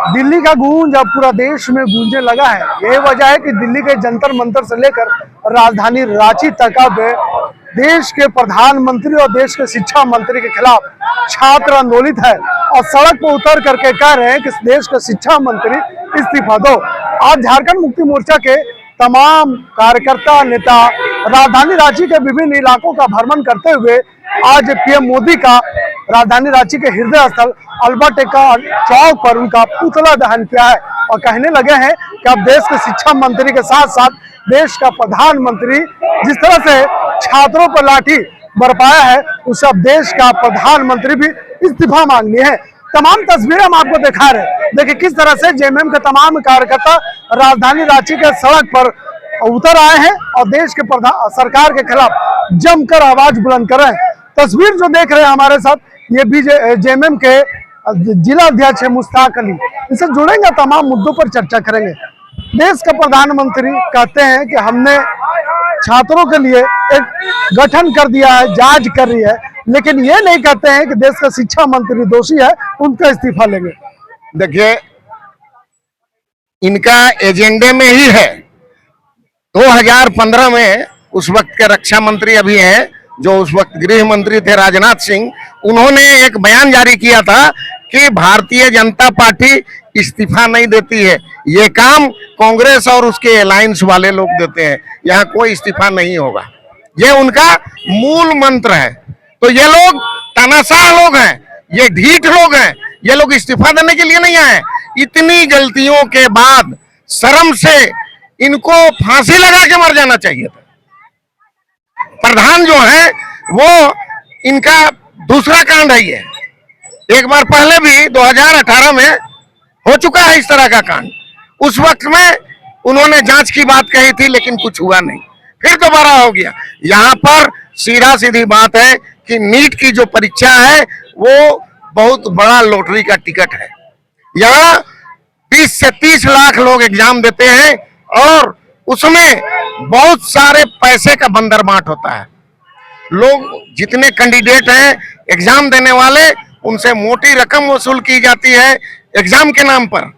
दिल्ली का गूंज अब पूरा देश में गूंजने लगा है। यही वजह है कि दिल्ली के जंतर मंतर से लेकर राजधानी रांची तक अब देश के प्रधानमंत्री और देश के शिक्षा मंत्री के खिलाफ छात्र आंदोलित है और सड़क पर उतर करके कह रहे हैं कि देश के शिक्षा मंत्री इस्तीफा दो। आज झारखंड मुक्ति मोर्चा के तमाम कार्यकर्ता नेता राजधानी रांची के विभिन्न इलाकों का भ्रमण करते हुए आज पीएम मोदी का राजधानी रांची के हृदय स्थल अल्बर्ट एक्का चौक पर उनका पुतला दहन किया है और कहने लगे हैं कि अब देश के शिक्षा मंत्री के साथ साथ देश का प्रधानमंत्री जिस तरह से छात्रों पर लाठी बरपाया है उससे अब देश का प्रधानमंत्री भी इस्तीफा मांगनी है। तमाम तस्वीरें हम आपको दिखा रहे हैं। देखिए किस तरह से जेएमएम के तमाम कार्यकर्ता राजधानी रांची के सड़क पर उतर आए हैं और देश के सरकार के खिलाफ जमकर आवाज बुलंद कर रहे हैं। तस्वीर जो देख रहे हैं हमारे साथ ये भी जेएमएम के जिला अध्यक्ष है मुश्ताक अली। इससे जुड़ेंगे, तमाम मुद्दों पर चर्चा करेंगे। देश का प्रधानमंत्री कहते हैं कि हमने छात्रों के लिए एक गठन कर दिया है, जांच कर रही है, लेकिन ये नहीं कहते हैं कि देश का शिक्षा मंत्री दोषी है, उनका इस्तीफा लेंगे। देखिए इनका एजेंडे में ही है। 2015 में उस वक्त के रक्षा मंत्री अभी हैं, जो उस वक्त गृह मंत्री थे राजनाथ सिंह, उन्होंने एक बयान जारी किया था कि भारतीय जनता पार्टी इस्तीफा नहीं देती है, ये काम कांग्रेस और उसके अलायंस वाले लोग देते हैं, यहाँ कोई इस्तीफा नहीं होगा। ये उनका मूल मंत्र है। तो ये लोग तानाशाह लोग हैं, ये ढीठ लोग हैं, ये लोग इस्तीफा देने के लिए नहीं आए। इतनी गलतियों के बाद शर्म से इनको फांसी लगा के मर जाना चाहिए था। प्रधान जो है वो इनका दूसरा कांड है। ये एक बार पहले भी 2018 में हो चुका है इस तरह का कांड। उस वक्त में उन्होंने जांच की बात कही थी लेकिन कुछ हुआ नहीं, फिर दोबारा हो गया। यहाँ पर सीधा सीधी बात है कि नीट की जो परीक्षा है वो बहुत बड़ा लॉटरी का टिकट है। यहाँ 20 से 30 लाख लोग एग्जाम देते हैं और उसमें बहुत सारे पैसे का बंदरबाट होता है। लोग जितने कैंडिडेट हैं एग्जाम देने वाले, उनसे मोटी रकम वसूल की जाती है एग्जाम के नाम पर,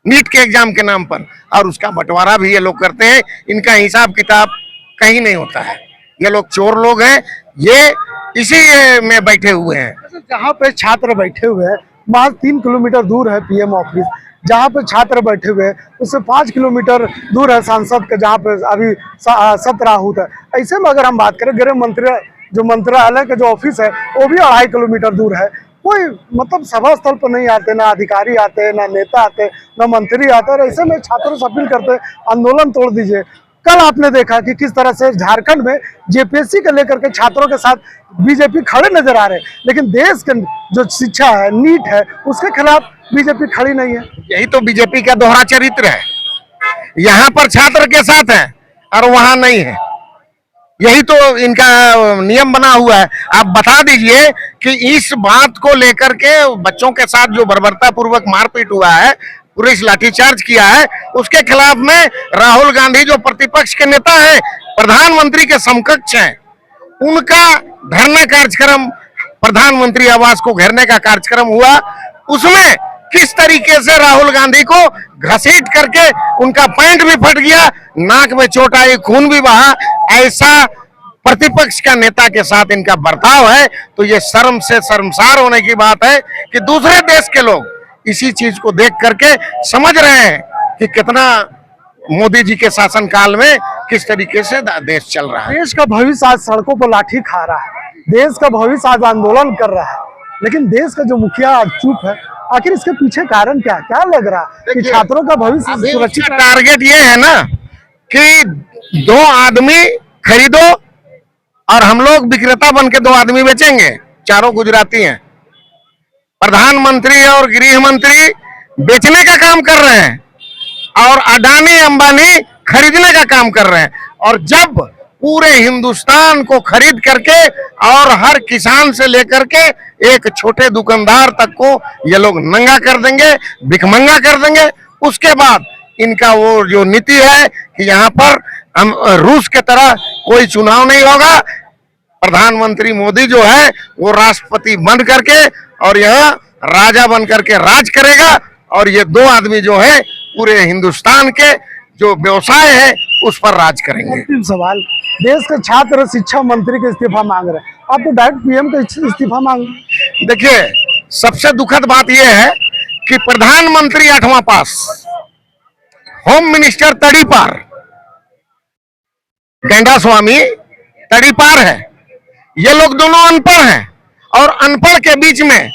नीट के एग्जाम के नाम पर, और उसका बंटवारा भी ये लोग करते हैं। इनका हिसाब किताब कहीं नहीं होता है। ये लोग चोर लोग हैं, ये इसी में बैठे हुए हैं। जहाँ पे छात्र बैठे हुए हैं वहाँ 3 किलोमीटर दूर है पीएम ऑफिस, जहाँ पे छात्र बैठे हुए हैं उससे 5 किलोमीटर दूर है सांसद का जहाँ पे अभी सत्र आहूत है। ऐसे में अगर हम बात करें गृह मंत्री जो मंत्रालय का जो ऑफिस है वो भी 2.5 किलोमीटर दूर है। कोई मतलब सभा स्थल पर नहीं आते, ना अधिकारी आते, ना नेता आते, ना मंत्री आते, और ऐसे में छात्रों से अपील करते आंदोलन तोड़ दीजिए। कल आपने देखा कि किस तरह से झारखंड में जेपीएससी को लेकर के छात्रों के साथ बीजेपी खड़े नजर आ रहे हैं, लेकिन देश के जो शिक्षा है, नीट है, उसके खिलाफ बीजेपी खड़ी नहीं है। यही तो बीजेपी का दोहरा चरित्र है। यहाँ पर छात्र के साथ है और वहां नहीं है। यही तो इनका नियम बना हुआ है। आप बता दीजिए कि इस बात को लेकर के बच्चों के साथ जो बर्बरता पूर्वक मारपीट हुआ है, पुलिस लाठीचार्ज किया है, उसके खिलाफ में राहुल गांधी जो प्रतिपक्ष के नेता हैं, प्रधानमंत्री के समकक्ष हैं, उनका धरना कार्यक्रम, प्रधानमंत्री आवास को घेरने का कार्यक्रम हुआ। उसमें किस तरीके से राहुल गांधी को घसीट करके उनका पैंट भी फट गया, नाक में चोट आई, खून भी बहा। ऐसा प्रतिपक्ष का नेता के साथ इनका बर्ताव है तो ये शर्म से शर्मसार होने की बात है कि दूसरे देश के लोग इसी चीज को देख करके समझ रहे हैं कि कितना मोदी जी के शासनकाल में किस तरीके से देश चल रहा है। देश का भविष्य आज सड़कों पर लाठी खा रहा है, देश का भविष्य आज आंदोलन कर रहा है, लेकिन देश का जो मुखिया आज चुप है। आखिर इसके पीछे कारण क्या लग रहा है कि छात्रों का भविष्य सुरक्षित? टारगेट ये है ना कि 2 आदमी खरीदो और हम लोग विक्रेता बन के 2 आदमी बेचेंगे। चारों गुजराती हैं। प्रधानमंत्री और गृह मंत्री बेचने का काम कर रहे हैं और अडानी अंबानी खरीदने का काम कर रहे हैं। और जब पूरे हिंदुस्तान को खरीद करके और हर किसान से लेकर के एक छोटे दुकानदार तक को ये लोग नंगा कर देंगे, भिखमंगा कर देंगे, उसके बाद इनका वो जो नीति है कि यहाँ पर हम रूस के तरह कोई चुनाव नहीं होगा, प्रधानमंत्री मोदी जो है वो राष्ट्रपति बन करके और यहाँ राजा बन करके राज करेगा, और ये दो आदमी जो है पूरे हिंदुस्तान के जो व्यवसाय है उस पर राज करेंगे। अंतिम सवाल, देश के छात्र शिक्षा मंत्री के इस्तीफा मांग रहे हैं, आप तो डायरेक्ट पीएम का इस्तीफा मांग। देखिए, सबसे दुखद बात यह है कि प्रधानमंत्री 8वां पास, होम मिनिस्टर तड़ी पार, गेंडा स्वामी तड़ी पार है। ये लोग दोनों अनपढ़ हैं और अनपढ़ के बीच में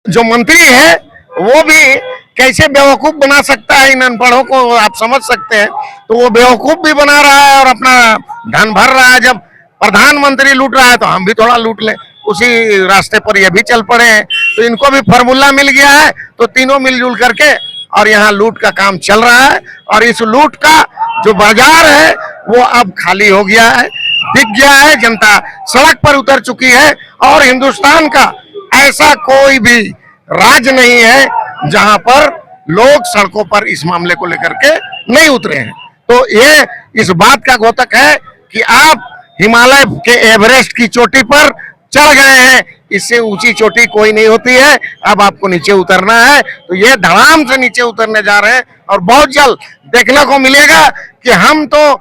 जो मंत्री है वो भी कैसे बेवकूफ बना सकता है इन अनपढ़ों को, आप समझ सकते हैं। तो वो बेवकूफ भी बना रहा है और अपना धन भर रहा है। जब प्रधानमंत्री लूट रहा है तो हम भी थोड़ा लूट लें, उसी रास्ते पर ये भी चल पड़े हैं। तो इनको भी फार्मूला मिल गया है, तो तीनों मिलजुल करके और यहाँ लूट का काम चल रहा है। और इस लूट का जो बाजार है वो अब खाली हो गया है, दिख गया है, जनता सड़क पर उतर चुकी है। और हिंदुस्तान का ऐसा कोई भी राज्य नहीं है जहां पर लोग सड़कों पर इस मामले को लेकर के नहीं उतरे हैं। तो ये इस बात का द्योतक है कि आप हिमालय के एवरेस्ट की चोटी पर चढ़ गए हैं, इससे ऊंची चोटी कोई नहीं होती है। अब आपको नीचे उतरना है, तो ये धड़ाम से नीचे उतरने जा रहे हैं। और बहुत जल्द देखने को मिलेगा कि हम तो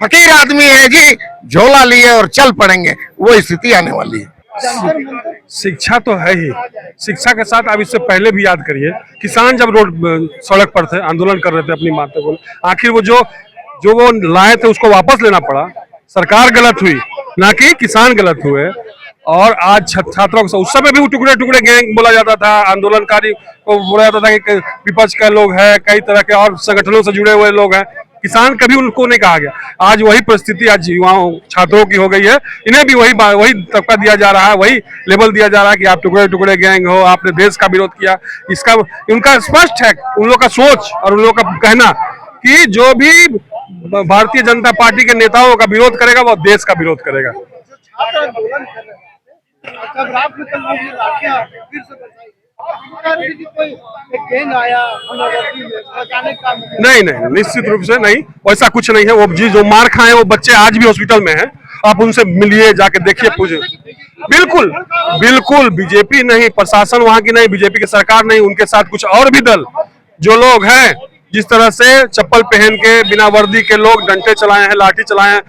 फकीर आदमी है जी, झोला लिए और चल पड़ेंगे, वो स्थिति आने वाली है। शिक्षा तो है ही, शिक्षा के साथ आप इससे पहले भी याद करिए, किसान जब रोड सड़क पर थे, आंदोलन कर रहे थे अपनी माता को, आखिर वो जो वो लाए थे उसको वापस लेना पड़ा। सरकार गलत हुई, ना कि किसान गलत हुए। और आज छात्रों को उस समय भी टुकड़े टुकड़े गैंग बोला जाता था, आंदोलनकारी को बोला जाता था कि विपक्ष का लोग है, कई तरह के और संगठनों से जुड़े हुए लोग हैं। किसान कभी उनको नहीं कहा गया। आज वही परिस्थिति आज युवाओं छात्रों की हो गई है, इन्हें भी वही तबका दिया जा रहा है, वही लेबल दिया जा रहा है कि आप टुकड़े टुकड़े गैंग हो, आपने देश का विरोध किया। इसका उनका स्पष्ट है, उन लोग का सोच और उन लोग का कहना कि जो भी भारतीय जनता पार्टी के नेताओं का विरोध करेगा वो देश का विरोध करेगा। नहीं नहीं, निश्चित रूप से नहीं, वैसा कुछ नहीं है। वो जो मार खाए वो बच्चे आज भी हॉस्पिटल में हैं, आप उनसे मिलिए, जाके देखिए, पूछिए। बिल्कुल बिल्कुल, बीजेपी नहीं, प्रशासन वहां की नहीं, बीजेपी की सरकार नहीं, उनके साथ कुछ और भी दल जो लोग हैं, जिस तरह से चप्पल पहन के बिना वर्दी के लोग डंडे चलाए हैं, लाठी चलाए हैं,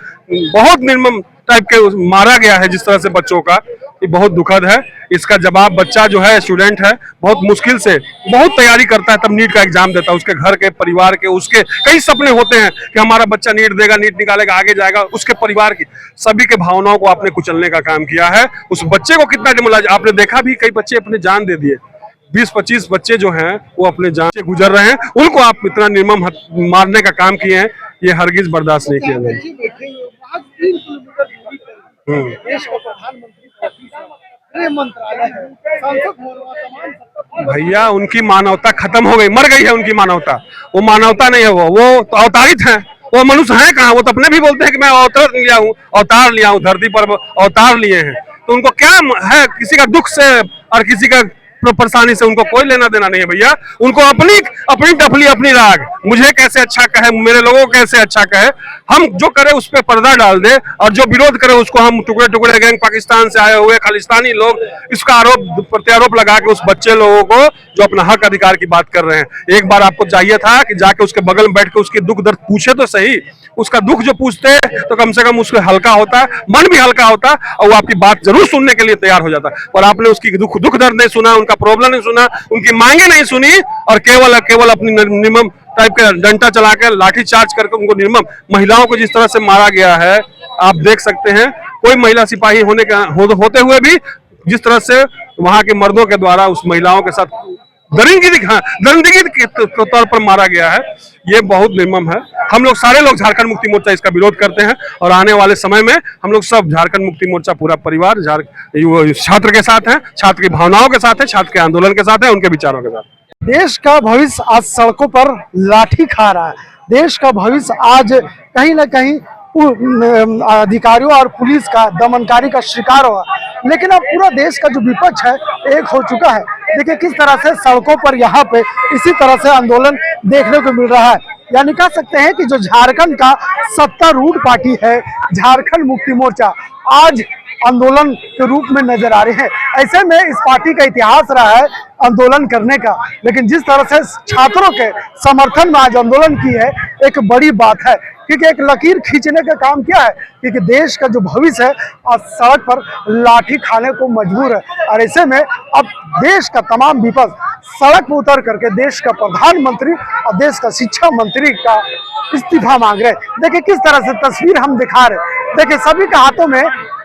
बहुत निर्मम टाइप के मारा गया है जिस तरह से बच्चों का, ये बहुत दुखद है। इसका जवाब बच्चा जो है, स्टूडेंट है, बहुत मुश्किल से बहुत तैयारी करता है, तब नीट का एग्जाम देता है। उसके घर के, परिवार के, उसके कई सपने होते हैं कि हमारा बच्चा नीट देगा, नीट निकालेगा, आगे जाएगा। उसके परिवार की सभी के भावनाओं को आपने कुचलने का काम किया है। उस बच्चे को कितना डिमोलाइज, आपने देखा भी, कई बच्चे अपने जान दे दिए, 20-25 बच्चे जो हैं वो अपने जान से गुजर रहे हैं, उनको आप इतना निर्मम मारने का काम किए हैं, ये हरगिज बर्दाश्त नहीं किया जाएगा। भैया, उनकी मानवता खत्म हो गई, मर गई है उनकी मानवता। वो मानवता नहीं है, वो तो अवतारित है, वो मनुष्य है कहाँ। वो तो अपने भी बोलते हैं कि मैं अवतार लिया हूँ, धरती पर अवतार लिए हैं। तो उनको क्या है, किसी का दुख से और किसी का परेशानी से उनको कोई लेना देना नहीं है भैया। उनको अपनी टफली, अपनी राग, मुझे कैसे अच्छा कहे, मेरे लोगों को कैसे अच्छा कहे, हम जो करे उस पर पर्दा डाल दे, और जो विरोध करे उसको हम टुकड़े टुकड़े गैंग, पाकिस्तान से आए हुए खालिस्तानी लोग, इसका आरोप प्रत्यारोप लगा के उस बच्चे लोगों को जो अपना हक अधिकार की बात कर रहे हैं। एक बार आपको चाहिए था कि जाके उसके बगल में बैठ के उसके दुख दर्द पूछे तो सही। उसका दुख जो पूछते तो कम से कम उसको हल्का होता, मन भी हल्का होता, और वो आपकी बात जरूर सुनने के लिए तैयार हो जाता। और आपने उसकी दुख दर्द नहीं सुना, उनका प्रॉब्लम नहीं सुना, उनकी मांगे नहीं सुनी, और केवल अपनी निर्मम टाइप के डंडा चला के, लाठी चार्ज करके उनको निर्मम, महिलाओं को जिस तरह से मारा गया है आप देख सकते हैं। कोई महिला सिपाही होते हुए भी जिस तरह से वहां के मर्दों के द्वारा उस महिलाओं के साथ दरिंदगी के तौर पर मारा गया है, ये बहुत निर्मम है। हम लोग सारे लोग झारखंड मुक्ति मोर्चा इसका विरोध करते हैं, और आने वाले समय में हम लोग सब झारखंड मुक्ति मोर्चा पूरा परिवार छात्र के साथ है, छात्र की भावनाओं के साथ है, छात्र के आंदोलन के साथ है, उनके विचारों के साथ। देश का भविष्य आज सड़कों पर लाठी खा रहा है। देश का भविष्य आज कहीं ना कहीं अधिकारियों और पुलिस का दमनकारी का शिकार हुआ। लेकिन अब पूरा देश का जो विपक्ष है एक हो चुका है। देखिए किस तरह से सड़कों पर यहाँ पे इसी तरह से आंदोलन देखने को मिल रहा है। यानी कह सकते हैं कि जो झारखंड का सत्तारूढ़ पार्टी है, झारखंड मुक्ति मोर्चा, आज आंदोलन के रूप में नजर आ रहे हैं। ऐसे में इस पार्टी का इतिहास रहा है आंदोलन करने का, लेकिन जिस तरह से छात्रों के समर्थन में आज आंदोलन की है एक बड़ी बात है, क्योंकि एक लकीर खींचने का काम क्या है, क्योंकि देश का जो भविष्य है आज सड़क पर लाठी खाने को मजबूर है। और ऐसे में अब देश का तमाम विपक्ष सड़क पर उतर करके देश का प्रधानमंत्री और देश का शिक्षा मंत्री का इस्तीफा मांग रहे हैं। देखिए किस तरह से तस्वीर हम दिखा रहे हैं, देखिए सभी के हाथों में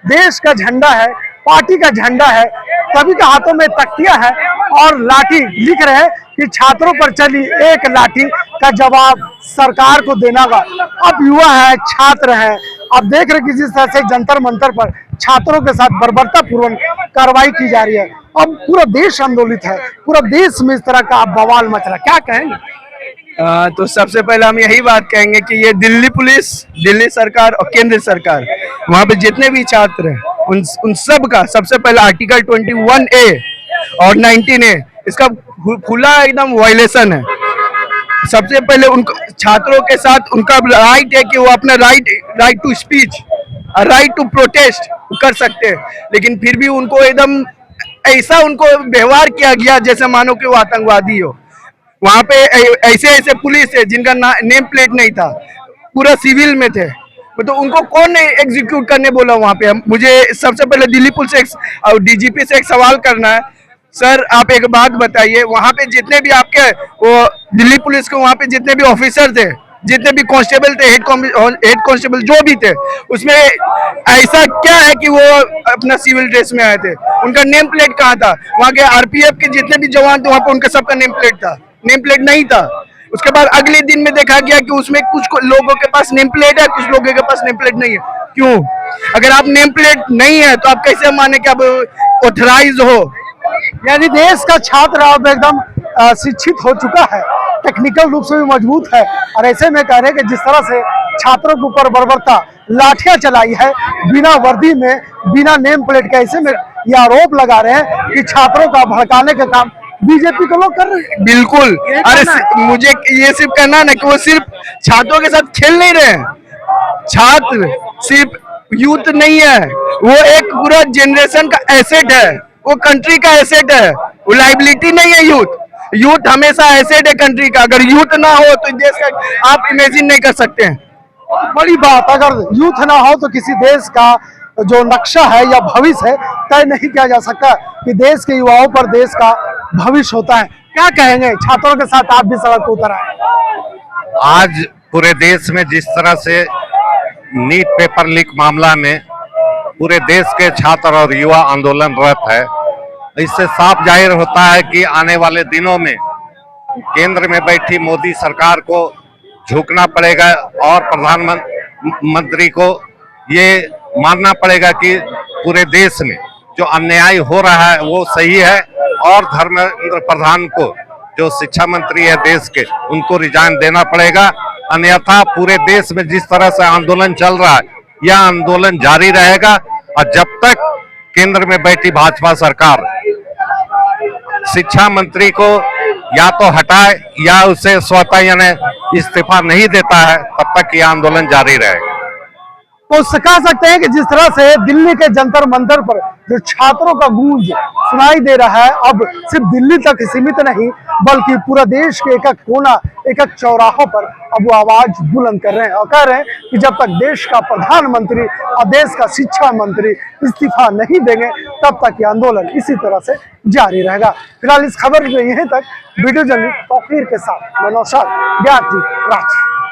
देश का झंडा है, पार्टी का झंडा है, सभी के हाथों में तख्तियां है और लाठी, लिख रहे हैं कि छात्रों पर चली एक लाठी का जवाब सरकार को देना होगा। अब युवा है, छात्र हैं, अब देख रहे कि जिस तरह से जंतर मंतर पर छात्रों के साथ बर्बरता पूर्वक कार्रवाई की जा रही है। अब पूरा देश आंदोलित है, पूरा देश में इस तरह का बवाल मच रहा है, क्या कहेंगे? तो सबसे पहले हम यही बात कहेंगे कि ये दिल्ली पुलिस, दिल्ली सरकार और केंद्र सरकार, वहाँ पे जितने भी छात्र हैं उन सब का सबसे पहले आर्टिकल 21A और 19A इसका खुला एकदम वायलेशन है। सबसे पहले उनको छात्रों के साथ उनका राइट है कि वो अपना right to speech, right to protest कर सकते हैं, लेकिन फिर भी उनको एकदम ऐसा उनको व्यवहार किया गया जैसे मानो कि वो आतंकवादी हो। वहां पे ऐसे पुलिस है जिनका नेम प्लेट नहीं था, पूरा सिविल में थे, तो उनको कौन एग्जीक्यूट करने बोला वहां पे? मुझे सबसे पहले दिल्ली पुलिस और डीजीपी से एक सवाल करना है। सर आप एक बात बताइए, वहां पे जितने भी आपके वो दिल्ली पुलिस के वहां पे जितने भी ऑफिसर थे, जितने भी कांस्टेबल थे, हेड कांस्टेबल जो भी थे, उसमें ऐसा क्या है कि वो अपना सिविल ड्रेस में आए थे? उनका नेम प्लेट कहाँ था? वहाँ के आरपीएफ के जितने भी जवान थे वहां पे उनका सबका नेम प्लेट था, नेम प्लेट नहीं था। उसके बाद अगले दिन में देखा गया कि उसमें कुछ लोगों के पास नेम प्लेट है, कुछ लोगों के पास नेम प्लेट नहीं है। क्यों? अगर आप नेम प्लेट नहीं है तो आप कैसे माने कि आप ऑथराइज हो? यानी देश का छात्र अब एकदम शिक्षित हो चुका है, टेक्निकल रूप से भी मजबूत है, और ऐसे में कह रहे हैं कि जिस तरह से छात्रों के ऊपर बर्बरता लाठियां चलाई है बिना वर्दी में, बिना नेम प्लेट के, ऐसे में ये आरोप लगा रहे हैं कि छात्रों का भड़काने का काम बीजेपी के लोग कर रहे हैं। बिल्कुल, अरे मुझे ये सिर्फ कहना ना कि वो सिर्फ छात्रों के साथ खेल नहीं रहे हैं। छात्र सिर्फ यूथ नहीं है, वो एक पूरा जनरेशन का एसेट है, वो कंट्री का एसेट है, वो लाइबिलिटी नहीं है। यूथ हमेशा एसेट है कंट्री का। अगर यूथ ना हो तो देश का आप इमेजिन नहीं कर सकते हैं। बड़ी बात, अगर यूथ ना हो तो किसी देश का जो नक्शा है या भविष्य है तय नहीं किया जा सकता कि देश के युवाओं पर देश का भविष्य होता है। क्या कहेंगे? छात्रों के साथ आप भी सड़क पर उतर आए। आज पूरे देश में जिस तरह से नीट पेपर लीक मामला में पूरे देश के छात्र और युवा आंदोलनरत है, इससे साफ जाहिर होता है कि आने वाले दिनों में केंद्र में बैठी मोदी सरकार को झुकना पड़ेगा और प्रधानमंत्री को ये मानना पड़ेगा कि पूरे देश में जो अन्याय हो रहा है वो सही है, और धर्मेंद्र प्रधान को जो शिक्षा मंत्री है देश के, उनको रिजाइन देना पड़ेगा। अन्यथा पूरे देश में जिस तरह से आंदोलन चल रहा है यह आंदोलन जारी रहेगा, और जब तक केंद्र में बैठी भाजपा सरकार शिक्षा मंत्री को या तो हटाए या उसे स्वतः यानी इस्तीफा नहीं देता है, तब तक यह आंदोलन जारी रहेगा। तो कह सकते हैं कि जिस तरह से दिल्ली के जंतर मंतर पर जो छात्रों का गूंज सुनाई दे रहा है, अब सिर्फ दिल्ली तक सीमित नहीं बल्कि पूरा देश के एक एक कोना, एक एक चौराहों पर अब वो आवाज बुलंद कर रहे हैं और कह रहे हैं कि जब तक देश का प्रधानमंत्री और देश का शिक्षा मंत्री इस्तीफा नहीं देंगे तब तक ये आंदोलन इसी तरह से जारी रहेगा। फिलहाल इस खबर में यहीं तक। वीडियो जर्नलिस्ट तौकीर के साथ मैं नौशाद, रांची।